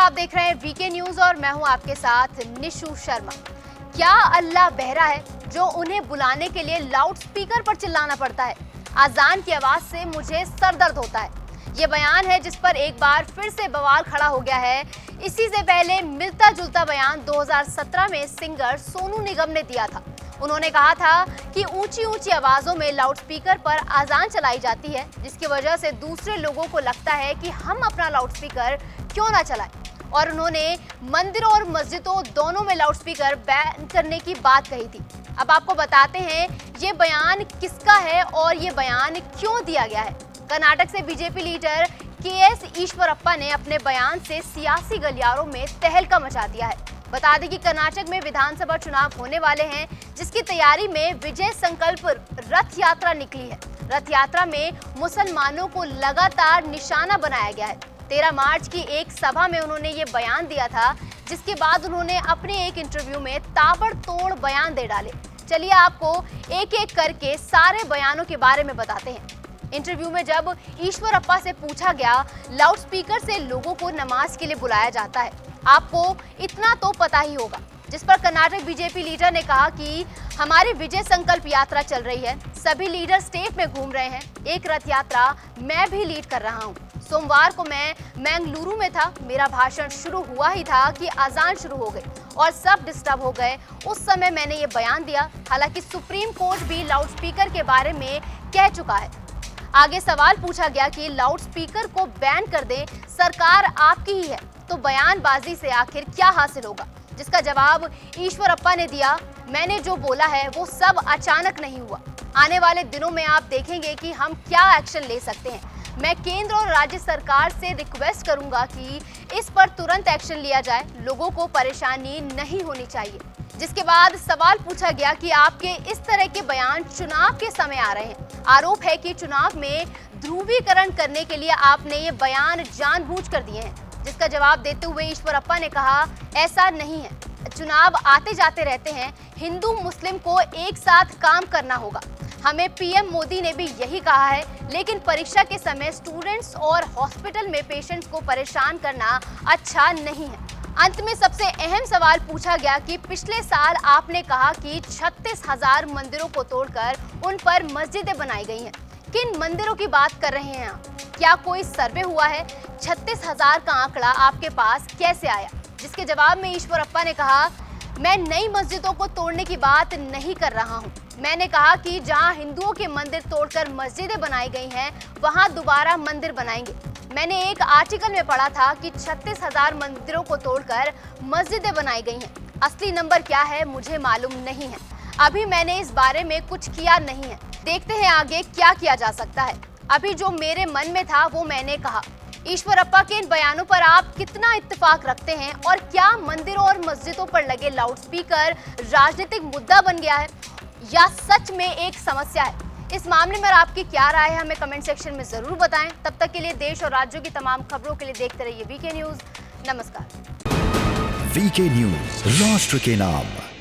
आप देख रहे हैं वीके न्यूज और मैं हूं आपके साथ निशु शर्मा। क्या अल्लाह बहरा है जो उन्हें बुलाने के लिए लाउड स्पीकर पर चिल्लाना पड़ता है? अजान की आवाज से मुझे सर दर्द होता है। ये बयान है जिस पर एक बार फिर से बवाल खड़ा हो गया है। इसी से पहले मिलता जुलता बयान 2017 में सिंगर सोनू निगम ने दिया था। उन्होंने कहा था कि ऊंची ऊंची आवाजों में लाउड स्पीकर पर अजान चलाई जाती है, जिसकी वजह से दूसरे लोगों को लगता है कि हम अपना लाउड स्पीकर क्यों ना चलाएं। और उन्होंने मंदिरों और मस्जिदों दोनों में लाउड स्पीकर बैन करने की बात कही थी। अब आपको बताते हैं ये बयान किसका है और ये बयान क्यों दिया गया है। कर्नाटक से बीजेपी लीडर के.एस. ईश्वरप्पा ने अपने बयान से सियासी गलियारों में तहलका मचा दिया है। बता दें कि कर्नाटक में विधानसभा चुनाव होने वाले हैं, जिसकी तैयारी में विजय संकल्प रथ यात्रा निकली है। रथ यात्रा में मुसलमानों को लगातार निशाना बनाया गया है। 13 मार्च की एक सभा में उन्होंने ये बयान दिया था, जिसके बाद उन्होंने अपने एक इंटरव्यू में ताबड़तोड़ बयान दे डाले। चलिए आपको एक एक करके सारे बयानों के बारे में बताते हैं। इंटरव्यू में जब ईश्वरप्पा से पूछा गया लाउड स्पीकर से लोगों को नमाज के लिए बुलाया जाता है, आपको इतना तो पता ही होगा, जिस पर कर्नाटक बीजेपी लीडर ने कहा कि हमारी विजय संकल्प यात्रा चल रही है, सभी लीडर स्टेट में घूम रहे हैं, एक रथ यात्रा मैं भी लीड कर रहा हूँ। सोमवार को मैं मैंगलुरु में था, मेरा भाषण शुरू हुआ ही था कि अजान शुरू हो गई और सब डिस्टर्ब हो गए। उस समय मैंने ये बयान दिया। हालांकि सुप्रीम कोर्ट भी लाउड स्पीकर के बारे में कह चुका है। आगे सवाल पूछा गया कि लाउड स्पीकर को बैन कर दे, सरकार आपकी ही है, तो बयानबाजी से आखिर क्या हासिल होगा? जिसका जवाब ईश्वरप्पा ने दिया, मैंने जो बोला है वो सब अचानक नहीं हुआ। आने वाले दिनों में आप देखेंगे कि हम क्या एक्शन ले सकते हैं। मैं केंद्र और राज्य सरकार से रिक्वेस्ट करूंगा कि इस पर तुरंत एक्शन लिया जाए, लोगों को परेशानी नहीं होनी चाहिए। जिसके बाद सवाल पूछा गया कि आपके इस तरह के बयान चुनाव के समय आ रहे हैं। आरोप है कि चुनाव में ध्रुवीकरण करने के लिए आपने ये बयान जानबूझकर दिए हैं। जिसका जवाब देते हुए ईश्वरप्पा ने कहा, ऐसा नहीं है, चुनाव आते जाते रहते हैं, हिंदू मुस्लिम को एक साथ काम करना होगा। हमें पीएम मोदी ने भी यही कहा है, लेकिन परीक्षा के समय स्टूडेंट्स और हॉस्पिटल में पेशेंट्स को परेशान करना अच्छा नहीं है। अंत में सबसे अहम सवाल पूछा गया कि पिछले साल आपने कहा कि 36,000 मंदिरों को तोड़कर उन पर मस्जिदें बनाई गई हैं। किन मंदिरों की बात कर रहे हैं आप? क्या कोई सर्वे हुआ है? 36,000 का आंकड़ा आपके पास कैसे आया? जिसके जवाब में ईश्वरप्पा ने कहा, मैं नई मस्जिदों को तोड़ने की बात नहीं कर रहा हूं। मैंने कहा कि जहां हिंदुओं के मंदिर तोड़कर मस्जिदें बनाई गई हैं, वहां दोबारा मंदिर बनाएंगे। मैंने एक आर्टिकल में पढ़ा था कि 36,000 मंदिरों को तोड़कर मस्जिदें बनाई गई हैं। असली नंबर क्या है मुझे मालूम नहीं है। अभी मैंने इस बारे में कुछ किया नहीं है। देखते हैं आगे क्या किया जा सकता है। अभी जो मेरे मन में था वो मैंने कहा। ईश्वरप्पा के इन बयानों पर आप कितना इत्तेफाक रखते हैं और क्या मंदिरों और मस्जिदों पर लगे लाउड स्पीकर राजनीतिक मुद्दा बन गया है या सच में एक समस्या है? इस मामले में आपकी क्या राय है, हमें कमेंट सेक्शन में जरूर बताएं। तब तक के लिए देश और राज्यों की तमाम खबरों के लिए देखते रहिए वीके न्यूज। नमस्कार। वीके न्यूज, राष्ट्र के नाम।